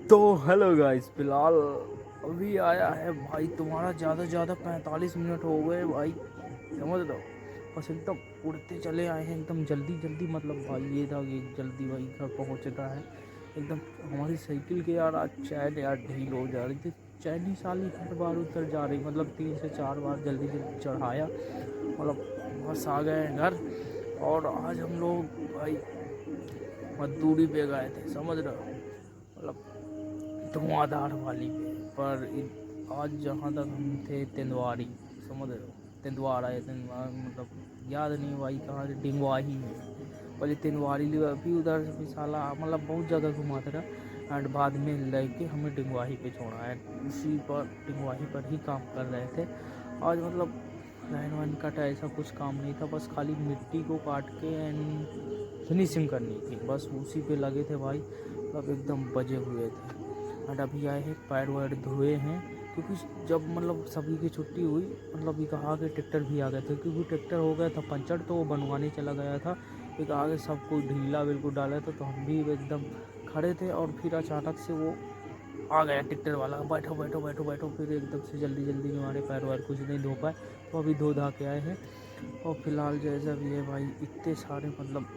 तो hello guys, फिलहाल अभी आया है भाई। तुम्हारा ज़्यादा से ज़्यादा 45 मिनट हो गए भाई, समझ लो। बस एकदम उड़ते चले आए हैं, एकदम जल्दी जल्दी। मतलब भाई ये था कि जल्दी भाई घर पहुंचता है एकदम। हमारी साइकिल के यार आज चैन यार ढील हो जा रही थी। चैन ही साली हर बार उतर जा रही, मतलब 3 से 4 बार जल्दी जल्दी चढ़ाया, मतलब बस आ गए हैं घर। और आज हम लोग भाई मजदूरी पे गए थे, समझ रहे हो, मतलब धुआंधार वाली पे। पर आज जहाँ तक हम थे तेंदुआरी, समझ रहे हो, तेंदुआरा है तेंदुआर, मतलब याद नहीं भाई कहाँ से, डिंगवाही है बोले तेंदुआरी लिया। अभी उधर से भी साला मतलब बहुत जगह घुमाते रहा एंड बाद में लेके हमें डिंगवाही पे छोड़ा है। उसी पर डिंगवाही पर ही काम कर रहे थे आज। मतलब लाइन वाइन कटा ऐसा कुछ काम नहीं था, बस खाली मिट्टी को काट के एंड फिनिशिंग करनी थी, बस उसी पे लगे थे भाई। अब एकदम बजे हुए थे एंड अभी आए हैं, पैर वैर धोए हैं। क्योंकि जब मतलब सभी की छुट्टी हुई, मतलब ये कहा कि ट्रैक्टर भी आ गए थे, क्योंकि ट्रैक्टर हो गया था पंचर, तो वो बनवाने चला गया था। एक आगे सब कुछ ढीला बिल्कुल डाला था, तो हम भी एकदम खड़े थे और फिर अचानक से वो आ गया ट्रैक्टर वाला, बैठो बैठो बैठो बैठो। फिर एकदम से जल्दी जल्दी में हमारे पैर वैर कुछ नहीं धो पाए, तो अभी धो धा के आए हैं। और फिलहाल जैसा भी है भाई, इतने सारे मतलब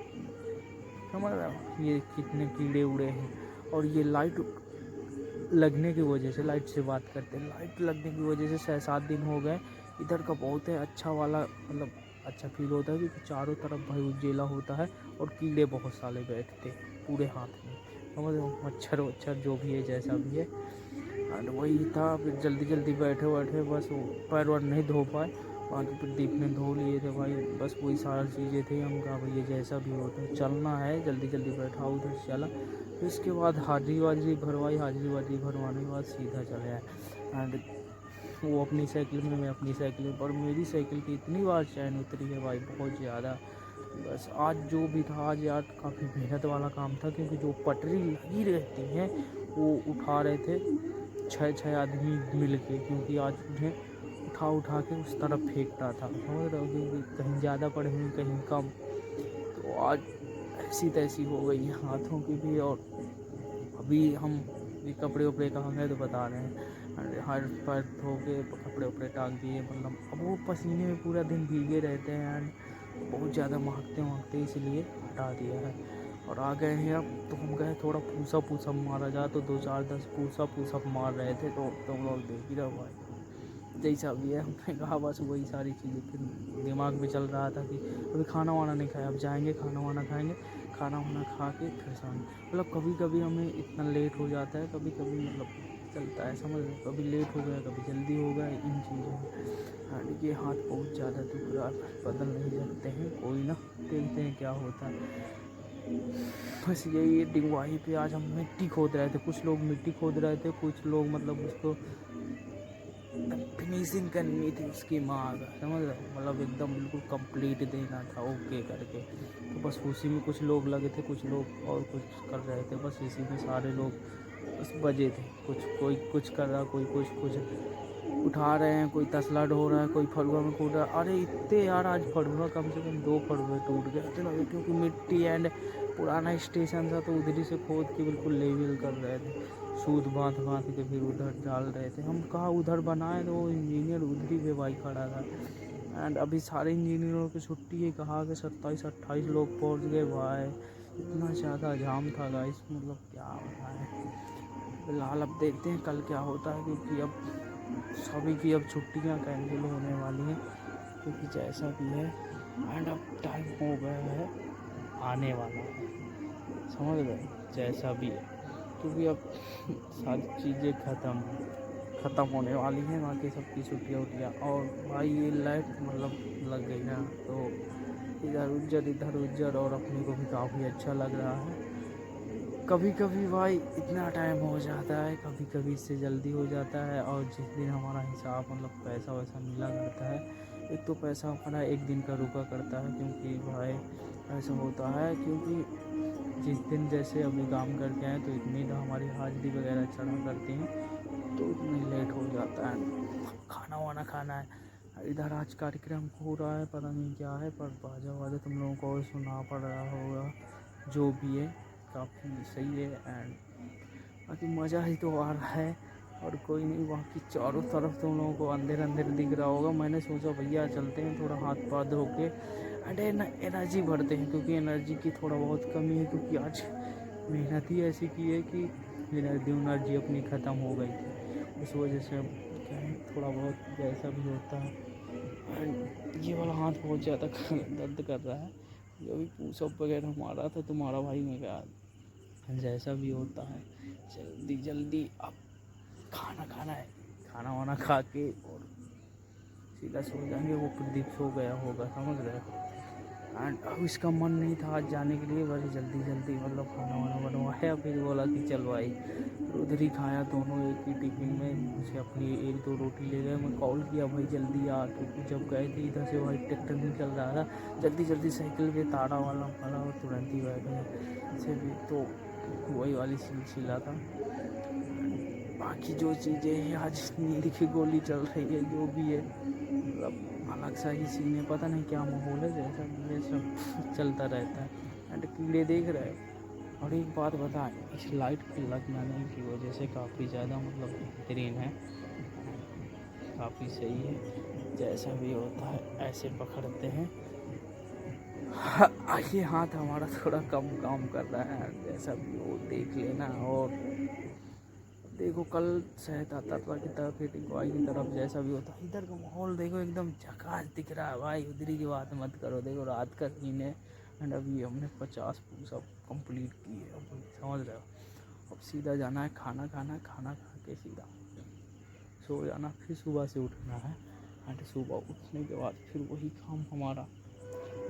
समझ रहे हो ये कितने कीड़े उड़े हैं। और ये लाइट लगने की वजह से, लाइट से बात करते हैं, लाइट लगने की वजह से 6-7 दिन हो गए इधर का बहुत है अच्छा वाला, मतलब अच्छा फील होता है, क्योंकि चारों तरफ भाई उजेला होता है और कीड़े बहुत सारे बैठते हैं पूरे हाथ में, समझ रहे हो, मच्छर वच्छर जो भी है जैसा भी है। एंड वही था, फिर जल्दी जल्दी बैठे बैठे बस वो पैर वैर नहीं धो पाए, बाकी फिर दीप ने धो लिए थे भाई। बस वही सारी चीज़ें थी, हम कहा भैया जैसा भी होता है चलना है, जल्दी जल्दी बैठा उधर चला। फिर इसके बाद हाजिरी वाजिरी भरवाई, हाजिरी वाजिरी भरवाने के बाद सीधा चले आए। एंड वो अपनी साइकिल में, मैं अपनी साइकिल में, पर मेरी साइकिल की इतनी बार चैन उतरी है भाई, बहुत ज़्यादा। बस आज जो भी था, आज यार काफ़ी मेहनत वाला काम था, क्योंकि जो पटरी लगी रहती हैं वो उठा रहे थे 6-6 आदमी मिल के, क्योंकि आज उन्हें उठा उठा के उस तरफ फेंकता था, समझ रहे हो, क्योंकि कहीं ज़्यादा पड़े हुए कहीं कम। तो आज ऐसी तैसी हो गई है हाथों की भी। और अभी हम ये कपड़े वपड़े कहाँ गए तो बता रहे हैं, हर पैर धो के कपड़े वपड़े टांग दिए, मतलब अब वो पसीने में पूरा दिन भीगे रहते हैं एंड बहुत ज़्यादा महकते महकते, इसलिए हटा दिया है। और आ गए हैं अब, तो हम गए थोड़ा पूसा पूसा मारा जाए, तो 2-4-10 पूसा पूसा मार रहे थे, तो तुम लोग देख ही रहो भाई जैसा भी है। हमने कहा बस वही सारी चीज़ें फिर दिमाग में चल रहा था कि अभी खाना वाना नहीं खाया, अब जाएंगे खाना वाना खाएंगे, खाना वाना खा के फिर शाम, मतलब कभी कभी हमें इतना लेट हो जाता है, कभी कभी मतलब चलता है, समझ लो, कभी लेट हो गया कभी जल्दी हो गया इन चीज़ों में। हाँ ये हाथ बहुत ज़्यादा दुख रहा है, बदल नहीं सकते हैं, कोई ना, देखते हैं क्या होता है। बस यही डिंगवाही पे आज हम मिट्टी खोद रहे थे, कुछ लोग मिट्टी खोद रहे थे, कुछ लोग मतलब उसको फिनिशिंग करनी थी उसकी माँ का, समझ रहे हो, मतलब एकदम बिल्कुल कंप्लीट देना था ओके करके। तो बस उसी में कुछ लोग लगे थे, कुछ लोग और कुछ कर रहे थे, बस इसी में सारे लोग बस बजे थे। कुछ कोई कुछ कर रहा, कोई कुछ कुछ उठा रहे हैं, कोई तसला ढो रहा है, कोई फड़ुआ में कूद रहा है। अरे इतने यार आज फड़ुआ कम से कम 2 फड़ुए टूट गए थे ना, क्योंकि मिट्टी एंड पुराना स्टेशन था, तो उधरी से खोद के बिल्कुल लेवल कर रहे थे, सूद बांध बांध के फिर उधर डाल रहे थे। हम कहा उधर बनाए, तो वो इंजीनियर उधरी पे भाई खड़ा था। एंड अभी सारे इंजीनियरों की छुट्टी है, कहा कि 27-28 लोग पहुंच गए भाई, इतना ज़्यादा जाम था गाइस, मतलब क्या बताएं। फिलहाल अब देखते हैं कल क्या होता है, क्योंकि अब सभी की अब छुट्टियां कैंसिल होने वाली हैं, क्योंकि जैसा भी है एंड अब टाइम हो गया है, आने वाला है, समझ रहे हो, जैसा भी है, क्योंकि अब सारी चीज़ें ख़त्म होने वाली हैं, बाकी सबकी छुट्टियाँ उट्टियाँ। और भाई ये लाइट मतलब लग गई ना, तो इधर उज्जर और अपने को भी काफ़ी अच्छा लग रहा है। कभी कभी भाई इतना टाइम हो जाता है, कभी कभी इससे जल्दी हो जाता है। और जिस दिन हमारा हिसाब मतलब पैसा वैसा मिला करता है, एक तो पैसा हमारा एक दिन का रुका करता है, क्योंकि भाई ऐसा होता है, क्योंकि जिस दिन जैसे अभी काम करके आए तो इतनी तो हमारी हाजिरी वगैरह चढ़ा करती हैं, तो इतनी लेट हो जाता है। खाना वाना खाना है, इधर आज कार्यक्रम हो रहा है, पता नहीं क्या है, पर बाजा वाजा तुम लोगों को सुना पड़ रहा होगा, जो भी है काफ़ी सही है। एंड बाकी मज़ा ही तो आ रहा है और कोई नहीं। बाकी चारों तरफ तुम लोगों को अंधेर अंधेर दिख रहा होगा। मैंने सोचा भैया चलते हैं थोड़ा हाथ पाथ धो के एंड एनर्जी भरते हैं, क्योंकि एनर्जी की थोड़ा बहुत कमी है, क्योंकि आज मेहनत ही ऐसी की है कि एनर्जी अपनी ख़त्म हो गई थी। उस वजह से अब क्या है थोड़ा बहुत जैसा भी होता है। एंड ये वाला हाथ बहुत ज़्यादा दर्द कर रहा है। जो भी पुशअप वगैरह मारा था तुम्हारा भाई में क्या, जैसा भी होता है जल्दी जल्दी अब खाना खाना है। खाना वाना खा के और सीधा सो जाएंगे। वो प्रदीप सो गया होगा, समझ रहे हो। एंड अब इसका मन नहीं था आज जाने के लिए, बस जल्दी जल्दी मतलब खाना वाना बनवाया, फिर बोला कि चल भाई। फिर उधर ही खाया दोनों एक ही टिफिन में। मुझे अपनी 1-2 रोटी ले गए। मैं कॉल किया भाई जल्दी आ, क्योंकि जब गए थे इधर से भाई ट्रैक्टर निकल रहा था, जल्दी जल्दी साइकिल पे ताड़ा वाला पड़ा और तुरंत ही बैठ गए से भी। तो वही वाली सिलसिला था। बाकी जो चीज़ें हैं आज नींद की गोली चल रही है, जो भी है मतलब अलग सा ही सीन है। पता नहीं क्या माहौल है, जैसा भी ये सब चलता रहता है। एंड कीड़े देख रहे हो। और एक बात बताएं, इस लाइट के लगने की वजह से काफ़ी ज़्यादा मतलब बेहतरीन है, काफ़ी सही है। जैसा भी होता है ऐसे पकड़ते हैं। ये हाथ हमारा थोड़ा कम काम कर रहा है, जैसा भी हो देख लेना। और देखो कल शायद अतर्रा की तरफ या टिकवाई की तरफ, जैसा भी होता है। इधर का माहौल देखो एकदम झकास दिख रहा है भाई। उधरी की बात मत करो। देखो रात का सीन है एंड अभी हमने 50 सब कंप्लीट किए। अब समझ रहे हो। अब सीधा जाना है खाना खाना, खाना खा के सीधा सो जाना, फिर सुबह से उठना है। एंड सुबह उठने के बाद फिर वही काम हमारा,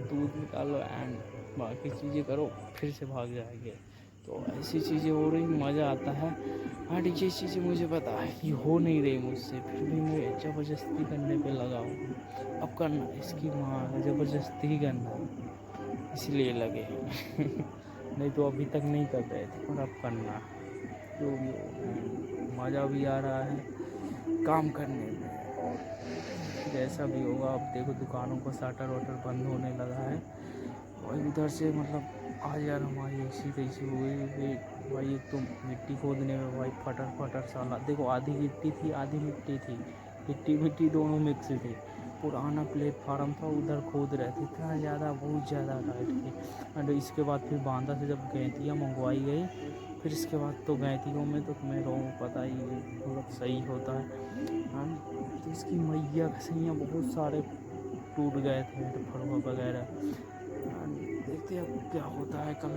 दूध निकालो एंड बाकी चीज़ें करो, फिर से भाग जाएंगे। तो ऐसी चीज़ें हो रही, मज़ा आता है। एंड ये चीज़ें मुझे पता है कि हो नहीं रही मुझसे, फिर भी मैं ज़बरदस्ती करने पे लगा हूँ। अब करना इसकी माँ, ज़बरदस्ती ही करना इसलिए लगे नहीं तो अभी तक नहीं कर रहे थे, और अब करना जो भी हो। मज़ा भी आ रहा है काम करने में, और जैसा भी होगा। अब देखो दुकानों का शटर वटर बंद होने लगा है, और उधर से मतलब आज यार हमारी ऐसी तैसी हो गई भाई। एक तो मिट्टी खोदने में भाई फटर फटर साला, देखो आधी गिट्टी थी आधी मिट्टी थी, गिट्टी मिट्टी दोनों मिक्स थी। पुराना प्लेटफार्म था, उधर खोद रहे थे, इतना ज़्यादा बहुत ज़्यादा टाइट थी। एंड इसके बाद फिर बांदा से जब गैंतियाँ मंगवाई गई, फिर इसके बाद तो गैंतियों में तो तुम्हें रोग पता ही मतलब सही होता है। तो इसकी मैया खसैयाँ बहुत सारे टूट गए थे, फड़वा वगैरह। देखते हैं अब क्या होता है, कल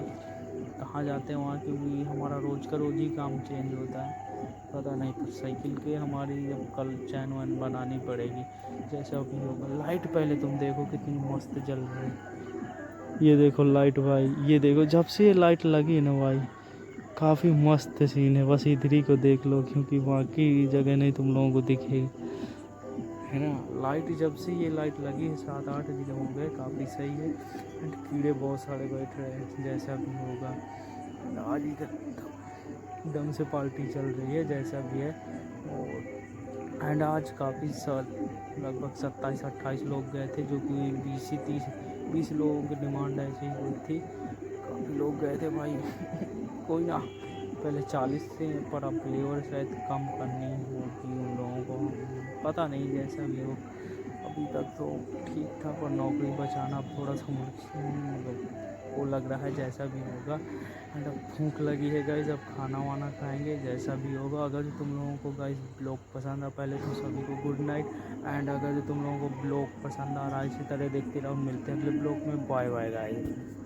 कहाँ जाते हैं वहाँ, क्योंकि हमारा रोज़ का रोज़ ही काम चेंज होता है। पता नहीं, पर साइकिल के हमारी अब कल चैन वैन बनानी पड़ेगी, जैसा भी होगा। लाइट पहले तुम देखो कितनी मस्त जल रही है। ये देखो लाइट भाई, ये देखो जब से ये लाइट लगी ना भाई काफ़ी मस्त सीन है। बस इधर ही को देख लो, क्योंकि बाकी जगह नहीं तुम लोगों को दिखेगी, है ना। लाइट जब से ये लाइट लगी है 7-8 दिन हो गए, काफ़ी सही है। एंड कीड़े बहुत सारे बैठ रहे हैं, जैसा भी होगा। आज इधर दम से पार्टी चल रही है, जैसा भी है। और एंड आज काफ़ी लगभग 27-28 लोग गए थे, जो कि 20 लोगों की डिमांड ऐसी हुई थी। काफ़ी लोग गए थे भाई कोई ना, पहले 40 थे, पर अब लेबर शायद कम करनी होगी उन लोगों को, पता नहीं। जैसा भी हो, अभी तक तो ठीक था, पर नौकरी बचाना अब थोड़ा सा मतलब वो लग रहा है, जैसा भी होगा। एंड अब भूख लगी है गाइस, अब खाना वाना खाएंगे, जैसा भी होगा। अगर तुम लोगों को गाइस ब्लॉग पसंद आ, पहले तो सभी को गुड नाइट। एंड अगर तुम लोगों को ब्लॉग पसंद आ रहा है इसी तरह देखते रहो। मिलते हैं अगले ब्लॉग में। Bye bye guys.